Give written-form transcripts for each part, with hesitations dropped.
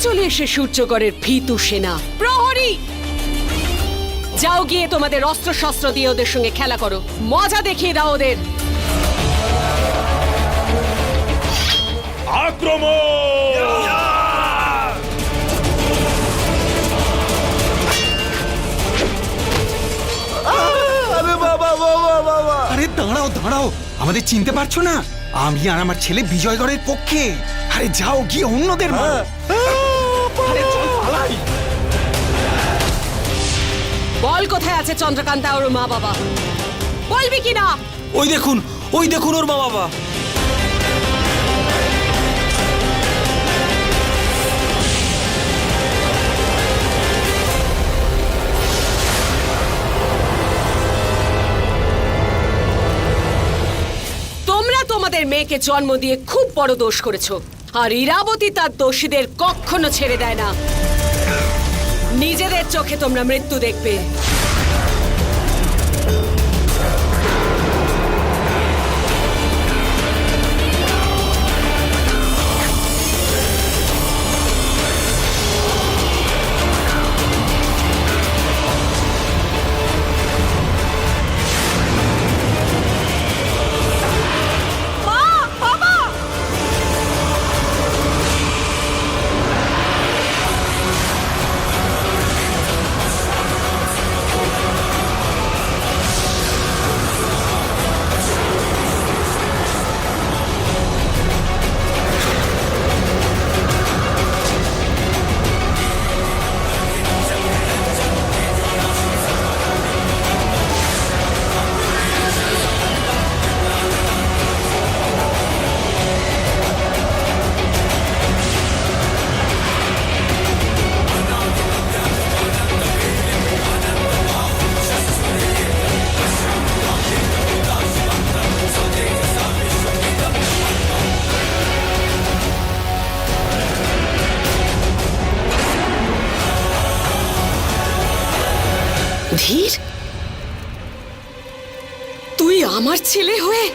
চলে এসে সূর্যগড়ের ভীতু সেনা প্রহরী, যাও গিয়ে তোমাদের অস্ত্র শস্ত্র দিয়ে ওদের সঙ্গে খেলা করো, মজা দেখিয়ে দাও ওদের। আক্রমণ! আরে দাঁড়াও দাঁড়াও, আমাদের চিনতে পারছো না? আমি আর আমার ছেলে বিজয়গড়ের পক্ষে। আরে যাও গিয়ে অন্যদের মারো। আরে চল পালাই। বল কোথায় আছে চন্দ্রকান্তা ওর মা বাবা, বলবি কি না? ওই দেখুন ওর মা বাবা। তোমরা তোমাদের মেয়েকে জন্ম দিয়ে খুব বড় দোষ করেছো, আর ইরাবতী তার দোষীদের কখনো ছেড়ে দেয় না। নিজেদের চোখে তোমরা মৃত্যু দেখবে। ধীর, তুই আমার ছেলে হয়ে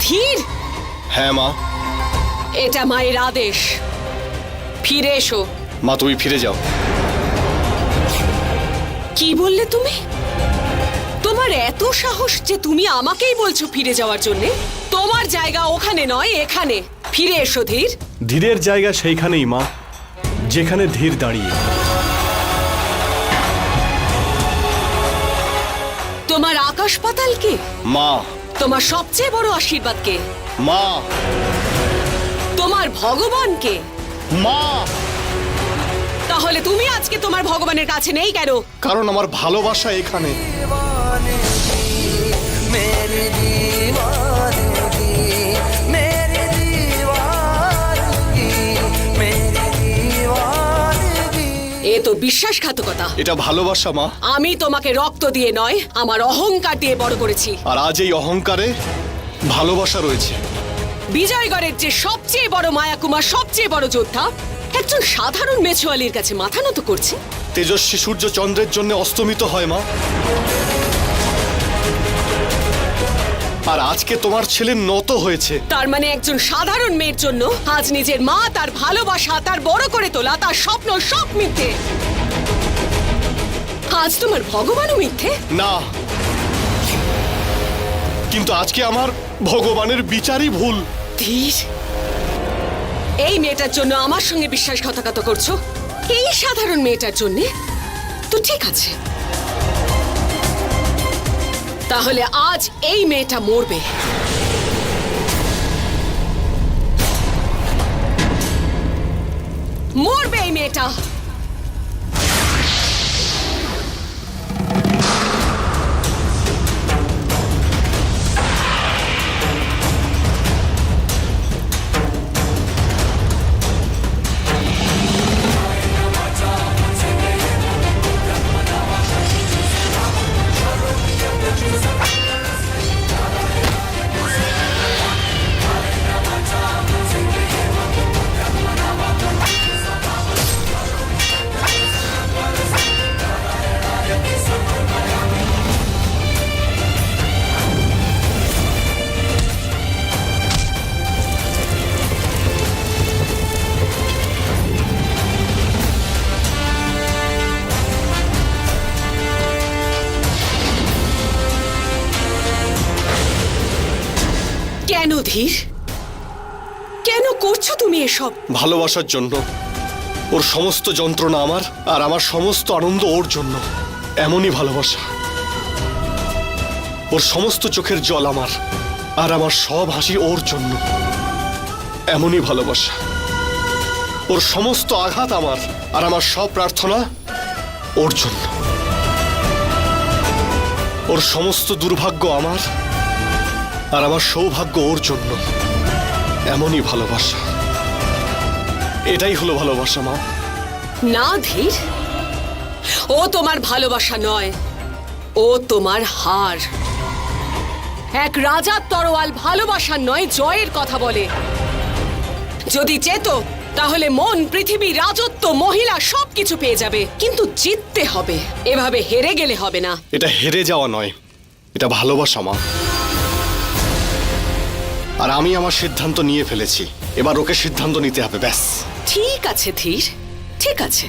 ধীর? হ্যাঁ মা। এটা মায়ের আদেশ, ফিরে এসো। মা তুমি ফিরে যাও। কি বললে তুমি? তোমার এত সাহস যে তুমি আমাকেই বলছো ফিরে যাওয়ার জন্য? তোমার জায়গা ওখানে নয়, এখানে। ফিরে এসো ধীর। ধীরের জায়গা সেইখানেই মা, যেখানে ধীর দাঁড়িয়ে। তোমার আকাশ পাতাল কে? মা। তোমার সবচেয়ে বড় আশীর্বাদ কে? মা। তোমার ভগবান কে? মা। তাহলে তুমি আজকে তোমার ভগবানের কাছে নেই কেন? কারণ আমার ভালোবাসা এখানে। এ তো বিশ্বাসঘাতকতা। এটা ভালোবাসা মা। আমি তোমাকে রক্ত দিয়ে নয়, আমার অহংকার দিয়ে বড় করেছি। আর আজ এই অহংকারে ভালোবাসা রয়েছে। বিজয়গড়ের যে সবচেয়ে বড় মায়াকুমার, সবচেয়ে বড় যোদ্ধা, একজন সাধারণ মেছোয়ালির কাছে মাথা নত করছে। তেজস্বী সূর্য চন্দ্রের জন্য অস্তমিত হয় মা, আর আজকে তোমার ছেলে নত হয়েছে। তার মানে একজন সাধারণ মেয়ের জন্য আজ নিজের মা, তার ভালোবাসা, তার বড় করে তোলা, তার স্বপ্ন সব মিথ্যে। আজ তোমার ভগবানও মিথ্যে? না, কিন্তু আজকে আমার ভগবানের বিচারই ভুল। ধীর, এই মেয়েটার জন্য আমার সঙ্গে বিশ্বাসঘাতকতা করছো? এই সাধারণ মেয়েটার জন্য তো ঠিক আছে, তাহলে আজ এই মেয়েটা মরবে। মরবে এই মেয়েটা। ধীর, কেন করছো তুমি এসব? ভালোবাসার জন্য। ওর সমস্ত যন্ত্রণা আমার, আর আমার সমস্ত আনন্দ ওর জন্য। এমনই ভালোবাসা। ওর সমস্ত চোখের জল আমার, আর আমার সব হাসি ওর জন্য। এমনই ভালোবাসা। ওর সমস্ত আঘাত আমার, আর আমার সব প্রার্থনা ওর জন্য। ওর সমস্ত দুর্ভাগ্য আমার, আর আমার সৌভাগ্য ওর জন্য। এমনই ভালোবাসা। এটাই হলো ভালোবাসা, মা। না ধীর, ও তোমার ভালোবাসা নয়, ও তোমার হার। এক রাজার তরোয়াল ভালোবাসা নয়, জয়ের কথা বলে। যদি যেত তাহলে মন, পৃথিবী, রাজত্ব, মহিলা সবকিছু পেয়ে যাবে, কিন্তু জিততে হবে। এভাবে হেরে গেলে হবে না। এটা হেরে যাওয়া নয়, এটা ভালোবাসা, মা। আর আমি আমার সিদ্ধান্ত নিয়ে ফেলেছি, এবার ওকে সিদ্ধান্ত নিতে হবে, ব্যাস। ঠিক আছে ধীর, ঠিক আছে।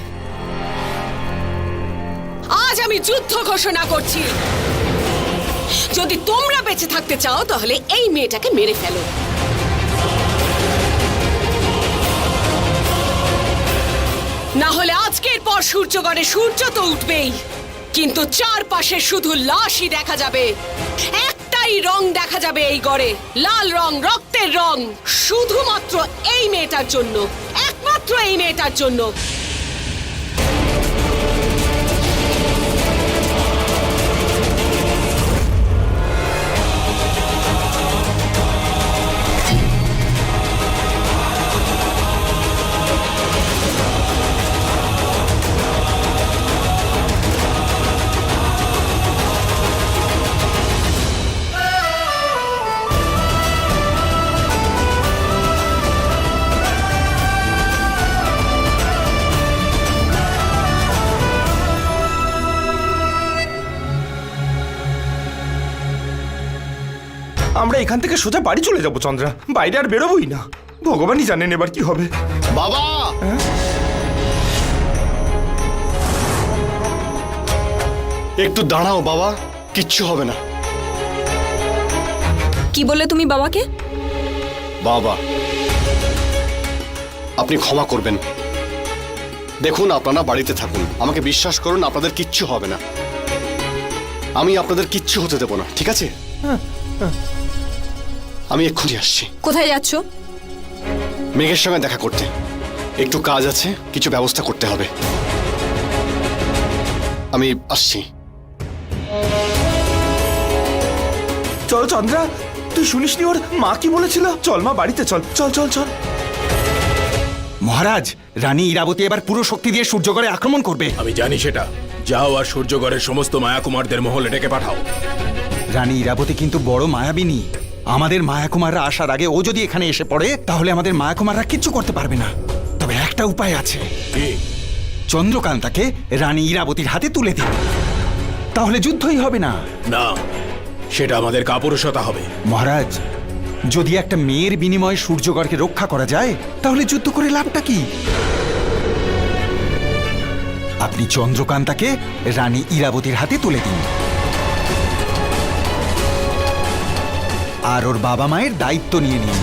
আজ আমি যুদ্ধ ঘোষণা করছি। যদি তোমরা বেঁচে থাকতে চাও তাহলে এই মেয়েটাকে মেরে ফেলো। না হলে আজকের পর সূর্যগড়ে সূর্য তো উঠবেই, কিন্তু চারপাশে শুধু লাশই দেখা যাবে। একটাই রং দেখা যাবে এই গড়ে, লাল রং, রক্তের রং। শুধুমাত্র এই মেয়েটার জন্য, একমাত্র এই মেয়েটার জন্য। আমরা এখান থেকে সোজা বাড়ি চলে যাব চন্দ্রা, বাইরে আর বেরোবই না। ভগবানই জানেন এবার কি হবে। বাবা, একটু দাঁড়াও বাবা, কিচ্ছু হবে না। কি বললে তুমি বাবাকে? বাবা, আপনি ক্ষমা করবেন। দেখুন, আপনারা বাড়িতে থাকুন, আমাকে বিশ্বাস করুন, আপনাদের কিচ্ছু হবে না। আমি আপনাদের কিচ্ছু হতে দেব না, ঠিক আছে? আমি এক্ষুনি আসছি। কোথায় যাচ্ছ? মেঘের সঙ্গে দেখা করতে। একটু কাজ আছে, কিছু ব্যবস্থা করতে হবে। আমি আসছি। চল চন্দ্রা, তুই শুনিসনি ওর মা কি বলেছিল? চল মা, বাড়িতে চল, চল চল চল। মহারাজ, রানী ইরাবতী এবার পুরো শক্তি দিয়ে সূর্যগড়ে আক্রমণ করবে। আমি জানি সেটা। যাও আর সূর্যগড়ের সমস্ত মায়াকুমারদের মহলে ডেকে পাঠাও। রানী ইরাবতী কিন্তু বড় মায়াবিনী। আমাদের মায়াকুমাররা আসার আগে ও যদি এখানে এসে পড়ে তাহলে আমাদের মায়াকুমাররা কিচ্ছু করতে পারবে না। তবে একটা উপায় আছে। কি? চন্দ্রকান্তাকে রানী ইরাবতীর হাতে তুলে দিন, তাহলে যুদ্ধই হবে না। না, সেটা আমাদের কাপুরুষতা হবে। মহারাজ, যদি একটা মেয়ের বিনিময়ে সূর্যগড়কে রক্ষা করা যায় তাহলে যুদ্ধ করে লাভটা কি? আপনি চন্দ্রকান্তাকে রানী ইরাবতীর হাতে তুলে দিন, আর ওর বাবা মায়ের দায়িত্ব নিয়ে নিন।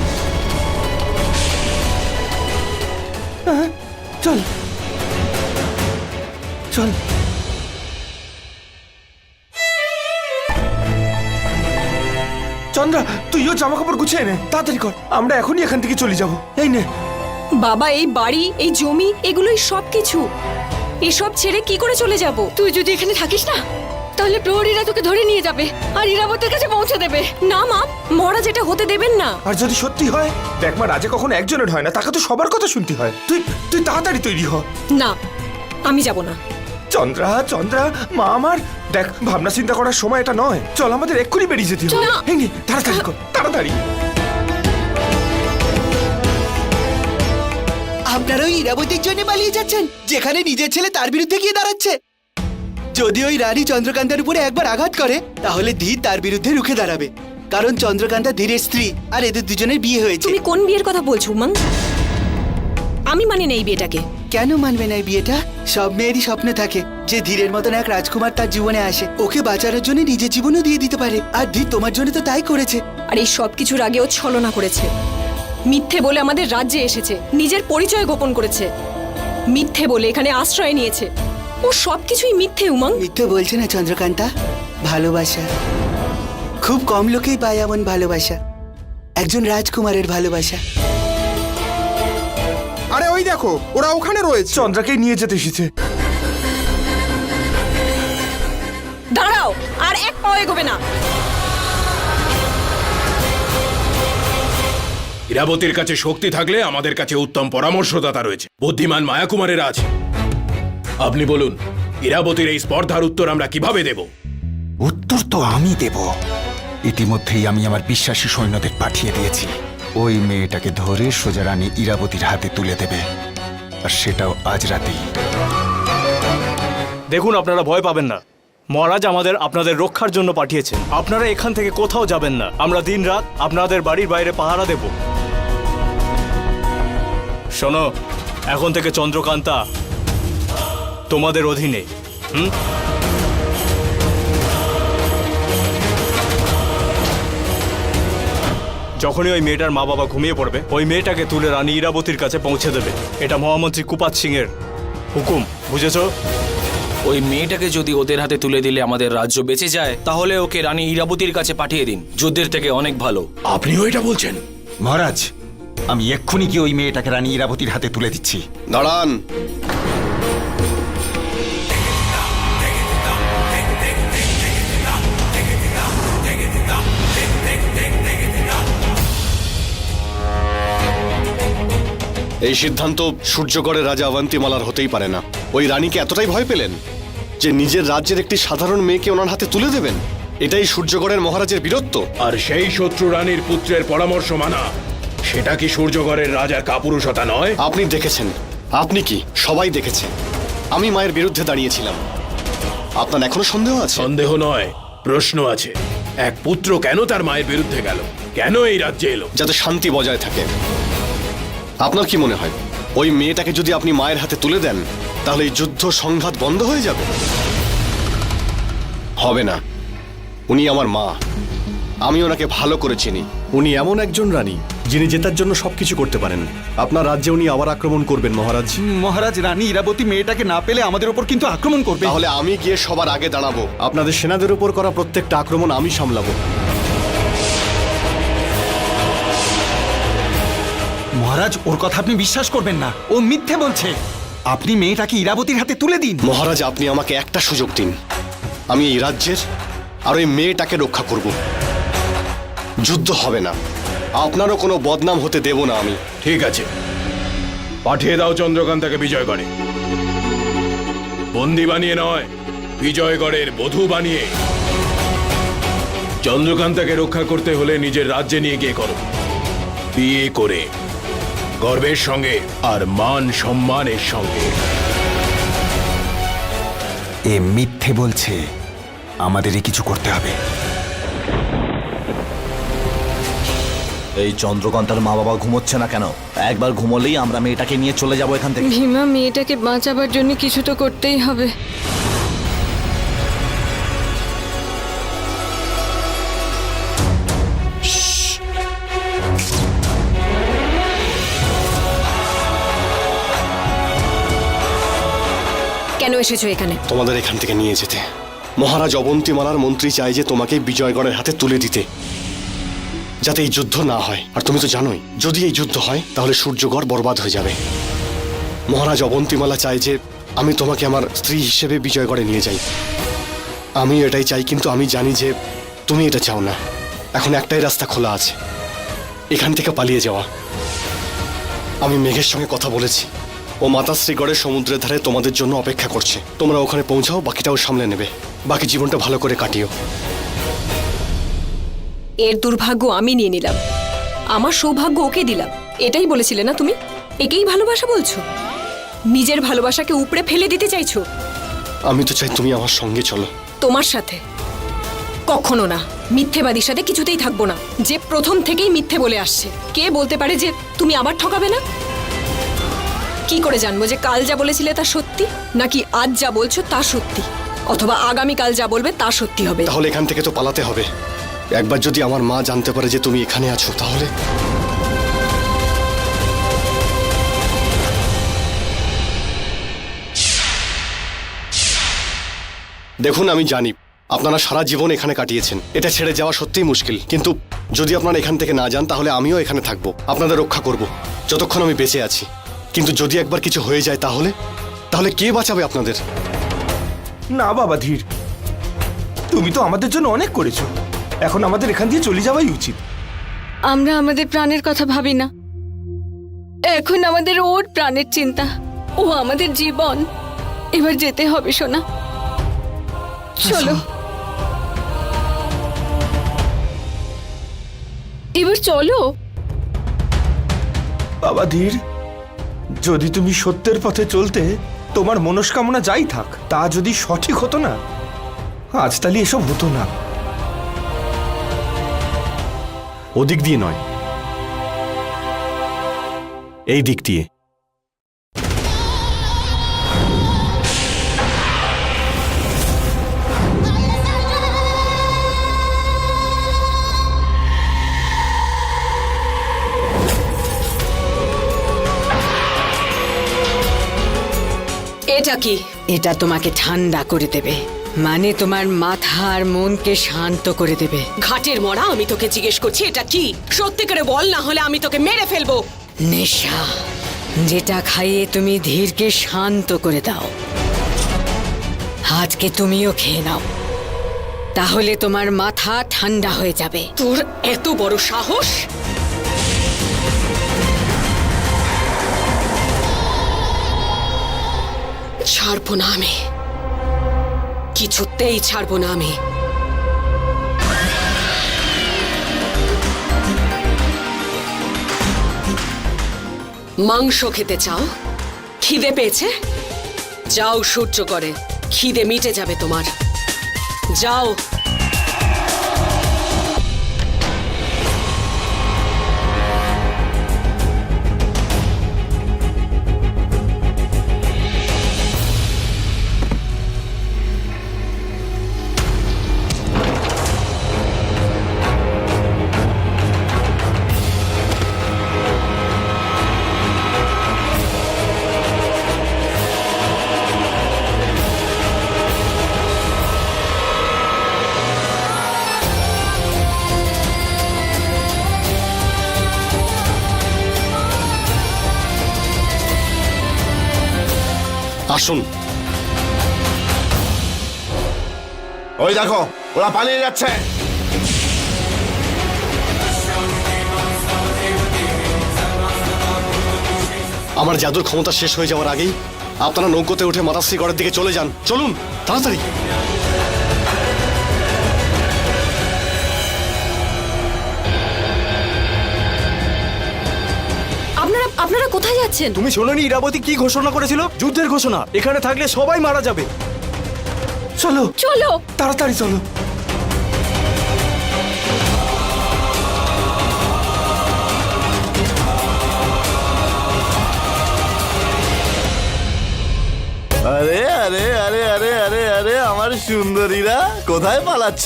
চল চল। চন্দ্রা, তুইও জামা কাপড় গুছিয়ে নে, তাড়াতাড়ি কর। আমরা এখনই এখান থেকে চলে যাব। এই নে। বাবা, এই বাড়ি, এই জমি, এগুলোই সবকিছু। এসব ছেড়ে কি করে চলে যাব? তুই যদি এখানে থাকিস না তাহলে প্রহরীরা তোকে ধরে নিয়ে যাবে আর ইরাবতের কাছে পৌঁছে দেবে। না মা, মহারাজ এটা হতে দেবেন না। আর যদি সত্যি হয়, দেখ মা, রাজে কখনো একজনের হয় না, তাকে তো সবার কথা শুনতে হয়। তুই তুই তাড়াতাড়ি তৈরি হ। না, আমি যাব না। চন্দ্রা, চন্দ্রা, মা আমার, দেখ, ভাবনা চিন্তা করার সময় এটা নয়। চল, আমাদের এক্ষুনি বেরিয়ে যেতে হবে। না। এই নে, তাড়াতাড়ি কর, তাড়াতাড়ি। আপনারা ওই ইরাবতীর জন্য পালিয়ে যাচ্ছেন, যেখানে নিজের ছেলে তার বিরুদ্ধে গিয়ে দাঁড়াচ্ছে। যদি ওই রানী চন্দ্রকান্তার উপরে একবার আঘাত করে তাহলে ধীর তার বিরুদ্ধে রুখে দাঁড়াবে, কারণ চন্দ্রকান্তা ধীরের স্ত্রী আর এদের দুজনের বিয়ে হয়েছে। তুমি কোন বিয়ের কথা বলছো উমাং? আমি মানি না এই বিয়েটাকে। কেন মানবে না এই বিয়েটা? সব মেয়েরই স্বপ্ন থাকে যে ধীরের মতন এক রাজকুমার তার জীবনে আসে, ওকে বাঁচানোর জন্য নিজের জীবনও দিয়ে দিতে পারে। আর ধীর তোমার জন্য তো তাই করেছে। আর এই সব কিছুর আগেও ছলনা করেছে, মিথ্যে বলে আমাদের রাজ্যে এসেছে, নিজের পরিচয় গোপন করেছে, মিথ্যে বলে এখানে আশ্রয় নিয়েছে। ও সবকিছুই মিথ্যে উমং। মিথ্যে বলছে না চন্দ্রকান্তা, ভালোবাসা। খুব কম লোকেই পায় এমন ভালোবাসা, একজন রাজকুমারের ভালোবাসা। আরে ওই দেখো, ওরা ওখানে রয়েছে। চন্দ্রাকে নিয়ে যেতে এসেছে। দাঁড়াও, আর এক পাও এগোবে না। ইরাবতীর কাছে শক্তি থাকলে আমাদের কাছে উত্তম পরামর্শদাতা রয়েছে, বুদ্ধিমান মায়াকুমারেরা আছে। আপনি বলুন, ইরাবতীর এই স্পর্ধার উত্তর আমরা কিভাবে দেব? উত্তর তো আমি দেব। ইতিমধ্যেই আমি আমার বিশ্বাসী সৈন্যদের পাঠিয়ে দিয়েছি। ওই মেয়েটাকে ধরে সোজা রানী ইরাবতীর হাতে তুলে দেবে, আর সেটাও আজ রাতেই। দেখুন, আপনারা ভয় পাবেন না। মহারাজ আমাদের আপনাদের রক্ষার জন্য পাঠিয়েছেন। আপনারা এখান থেকে কোথাও যাবেন না। আমরা দিনরাত আপনাদের বাড়ির বাইরে পাহারা দেব। শোনো, এখন থেকে চন্দ্রকান্তা তোমাদের অধীনে। যখনই ওই মেয়েটার মা বাবা ঘুমিয়ে পড়বে, ওই মেয়েটাকে তুলে রানী ইরাবতীর কাছে পৌঁছে দেবে। এটা মহামন্ত্রী কুপাত সিং এর হুকুম, বুঝেছো? ওই মেয়েটাকে যদি ওদের হাতে তুলে দিলে আমাদের রাজ্য বেঁচে যায়, তাহলে ওকে রানী ইরাবতীর কাছে পাঠিয়ে দিন। যুদ্ধের থেকে অনেক ভালো। আপনিও এটা বলছেন? মহারাজ, আমি এক্ষুনি গিয়ে ওই মেয়েটাকে রানী ইরাবতীর হাতে তুলে দিচ্ছি। দাঁড়ান। এই সিদ্ধান্ত সূর্যগড়ের রাজা অবন্তিমালার হতেই পারে না। ওই রানীকে এতটাই ভয় পেলেন যে নিজের রাজ্যের একটি সাধারণ মেয়েকে ওনার হাতে তুলে দেবেন? এটাই সূর্যগড়ের মহারাজের বীরত্ব। আর সেই শত্রু রানীর পুত্রের পরামর্শ মানা, সেটা কি সূর্যগড়ের রাজার কাপুরুষতা নয়? আপনি দেখেছেন, আপনি কি সবাই দেখেছে আমি মায়ের বিরুদ্ধে দাঁড়িয়েছিলাম। আপনার এখনো সন্দেহ আছে? সন্দেহ নয়, প্রশ্ন আছে। এক পুত্র কেন তার মায়ের বিরুদ্ধে গেল? কেন এই রাজ্যে এলো? যাতে শান্তি বজায় থাকে। আপনার কি মনে হয় ওই মেয়েটাকে যদি আপনি মায়ের হাতে তুলে দেন, তাহলে এই যুদ্ধ সংঘাত বন্ধ হয়ে যাবে? হবে না। উনি আমার মা, আমি ওনাকে ভালো করে চিনি। উনি এমন একজন রানী যিনি জেতার জন্য সবকিছু করতে পারেন। আপনার রাজ্যে উনি আবার আক্রমণ করবেন মহারাজ। মহারাজ, রানী ইরাবতী মেয়েটাকে না পেলে আমাদের ওপর কিন্তু আক্রমণ করবে। তাহলে আমি গিয়ে সবার আগে দাঁড়াবো। আপনাদের সেনাদের উপর করা প্রত্যেকটা আক্রমণ আমি সামলাবো। মহারাজ, ওর কথা আপনি বিশ্বাস করবেন না, ও মিথ্যে বলছে। আপনি মেয়েটাকে ইরাবতীর হাতে তুলে দিন। মহারাজ, আপনি আমাকে একটা সুযোগ দিন। আমি এই রাজ্যের আর ওই মেয়েটাকে রক্ষা করব। যুদ্ধ হবে না, আপনারও কোনো বদনাম হতে দেব না আমি। ঠিক আছে, পাঠিয়ে দাও চন্দ্রকান্তাকে বিজয়গড়ে। বন্দি বানিয়ে নয়, বিজয়গড়ের বধূ বানিয়ে। চন্দ্রকান্তাকে রক্ষা করতে হলে নিজের রাজ্যে নিয়ে গিয়ে করো, বিয়ে করে, গর্বের সঙ্গে আর মান সম্মানের সঙ্গে। এ মিথ্যে বলছে, আমাদেরই কিছু করতে হবে। এই চন্দ্রকান্তার মা বাবা ঘুমোচ্ছে না কেন? একবার ঘুমোলেই আমরা মেয়েটাকে নিয়ে চলে যাবো এখান থেকে। ভীমা, মেয়েটাকে বাঁচাবার জন্য কিছু তো করতেই হবে। কেন এসেছো এখানে? তোমাদের এখান থেকে নিয়ে যেতে। মহারাজ অবন্তিমালার মন্ত্রী চায় যে তোমাকে বিজয়গড়ের হাতে তুলে দিতে, যাতে এই যুদ্ধ না হয়। আর তুমি তো জানোই, যদি এই যুদ্ধ হয় তাহলে সূর্যগড় বরবাদ হয়ে যাবে। মহারাজ অবন্তিমালা চায় যে আমি তোমাকে আমার স্ত্রী হিসেবে বিজয়গড়ে নিয়ে যাই। আমি এটাই চাই, কিন্তু আমি জানি যে তুমি এটা চাও না। এখন একটাই রাস্তা খোলা আছে, এখান থেকে পালিয়ে যাওয়া। আমি মেঘের সঙ্গে কথা বলেছি, ও মাতাশ্রীগড়ের সমুদ্রের ধারে তোমাদের জন্য অপেক্ষা করছে। তোমরা ওখানে পৌঁছাও, বাকিটাও সামলে নেবে। বাকি জীবনটা ভালো করে কাটিও। এর দুর্ভাগ্য আমি নিয়ে নিলাম, আমার সৌভাগ্য ওকে দিলাম। এটাই বলেছিলে না তুমি? একেই ভালোবাসা বলছো? নিজের ভালোবাসাকে উপড়ে ফেলে দিতে চাইছো? আমি তো চাই তুমি আমার সঙ্গে চলো। তোমার সাথে কখনো না। মিথ্যেবাদীর সাথে কিছুতেই থাকবো না, যে প্রথম থেকেই মিথ্যে বলে আসছে। কে বলতে পারে যে তুমি আবার ঠকাবে না? কি করে জানবো যে কাল যা বলেছিলে তা সত্যি, নাকি আজ যা বলছো তা সত্যি, অথবা আগামীকাল যা বলবে তা সত্যি হবে? তাহলে এখান থেকে তো পালাতে হবে। একবার যদি আমার মা জানতে পারে যে তুমি এখানে আছো, তাহলে দেখুন, আমি জানি আপনারা সারা জীবন এখানে কাটিয়েছেন, এটা ছেড়ে যাওয়া সত্যিই মুশকিল, কিন্তু যদি আপনারা এখান থেকে না যান তাহলে আমিও এখানে থাকবো, আপনাদের রক্ষা করব যতক্ষণ আমি বেঁচে আছি। কিন্তু যদি একবার কিছু হয়ে যায় তাহলে তাহলে কে বাঁচাবে আপনাদের? না বাবা ধীর, তুমি তো আমাদের জন্য অনেক করেছো, এখন আমাদের এখান দিয়ে চলে যাওয়াই উচিত। আমরা আমাদের প্রাণের কথা ভাবি না, এখন আমাদের ওর প্রাণের চিন্তা, ও আমাদের জীবন। এবার যেতে হবে সোনা, চলো এবার চলো। বাবা ধীর, যদি তুমি সত্যের পথে চলতে, তোমার মনস্কামনা যাই থাক, তা যদি সঠিক হতো না, আজ তাহলে এসব হতো না। ওদিক দিয়ে নয়, এই দিক দিয়ে। এটা কি? এটা তোমাকে ঠান্ডা করে দেবে, মানে তোমার মাথা আর মনকে শান্ত করে দেবে। ঘাটের মরা, আমি তোকে জিজ্ঞেস করছি এটা কি? সত্যি করে বল, না হলে আমি তোকে মেরে ফেলবো। নেশা, যেটা খাইয়ে তুমি ধীরকে শান্ত করে দাও। আজকে তুমিও খেয়ে নাও, তাহলে তোমার মাথা ঠান্ডা হয়ে যাবে। তোর এত বড় সাহস! ছাড়বো না আমি, কিছুতেই ছাড়বো না আমি। মাংস খেতে চাও? খিদে পেয়েছে? যাও সহ্য করে, খিদে মিটে যাবে তোমার। যাও। আসুন। ওই দেখো, ওরা পালিয়ে যাচ্ছে। আমার জাদুর ক্ষমতা শেষ হয়ে যাওয়ার আগেই আপনারা নৌকোতে উঠে মাতাশ্রী গড়ের দিকে চলে যান। চলুন তাড়াতাড়ি। আপনারা কোথায় যাচ্ছেন? তুমি শোনোনি ইরাবতী কি ঘোষণা করেছিল? যুদ্ধের ঘোষণা। এখানে থাকলে সবাই মারা যাবে। চলো চলো তাড়াতাড়ি চলো। আরে আরে আরে আরে আরে আরে আমার সুন্দরীরা কোথায় পালাচ্ছ?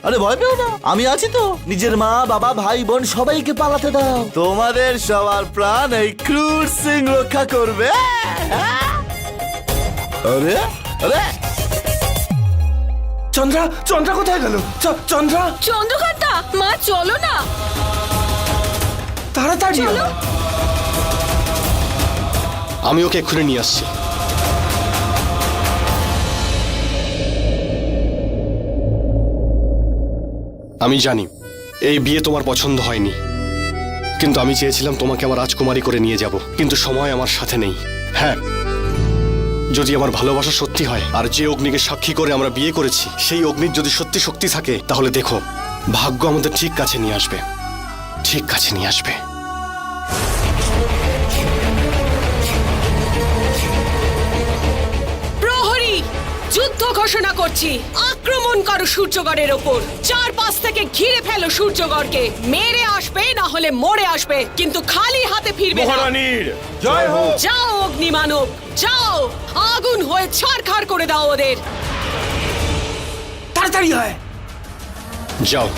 আরে ভয় পেও না, আমি আছি তো। নিজের মা বাবা ভাই বোন সবাইকে পালাতে দাও, তোমাদের সবার প্রাণ এই ক্রুর সিং রক্ষা করবে। আরে আরে চন্দ্রা, চন্দ্রা কোথায় গেল? চন্দ্রা, চন্দ্রকান্তা, মা চলো না, তাড়াতাড়ি চলো। আমি ওকে এক্ষুনি নিয়ে আসছি। আমি জানি এই বিয়ে তোমার পছন্দ হয়নি, কিন্তু আমি চেয়েছিলাম তোমাকে আমার রাজকুমারী করে নিয়ে যাব, কিন্তু সময় আমার সাথে নেই। হ্যাঁ, যদি আমার ভালোবাসা সত্যি হয় আর যে অগ্নিকে সাক্ষী করে আমরা বিয়ে করেছি সেই অগ্নির যদি সত্যি শক্তি থাকে, তাহলে দেখো ভাগ্য আমাদের ঠিক কাছে নিয়ে আসবে, ঠিক কাছে নিয়ে আসবে। প্রহরী, যুদ্ধ যুদ্ধ ঘোষণা করছি, আক্রমণ করো সূর্যগড়ের ওপর। চারপাশ থেকে ঘিরে ফেলো সূর্যগড়কে। মেরে আসবে, না হলে মরে আসবে, কিন্তু খালি হাতে ফিরবে না। জয় হোক। যাও অগ্নিমানব, যাও, আগুন হয়ে ছারখার করে দাও ওদের। তাড়াতাড়ি হয়। যাও।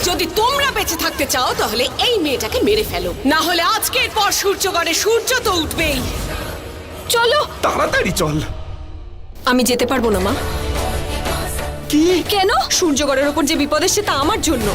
যদি তোমরা বেঁচে থাকতে চাও তাহলে এই মেয়েটাকে মেরে ফেলো, না হলে আজকের পর সূর্যগড়ে সূর্য তো উঠবেই। চলো। তাড়াতাড়ি চল। আমি যেতে পারবো না মা। কি? কেন? সূর্যগড়ের ওপর যে বিপদ এসছে তা আমার জন্য।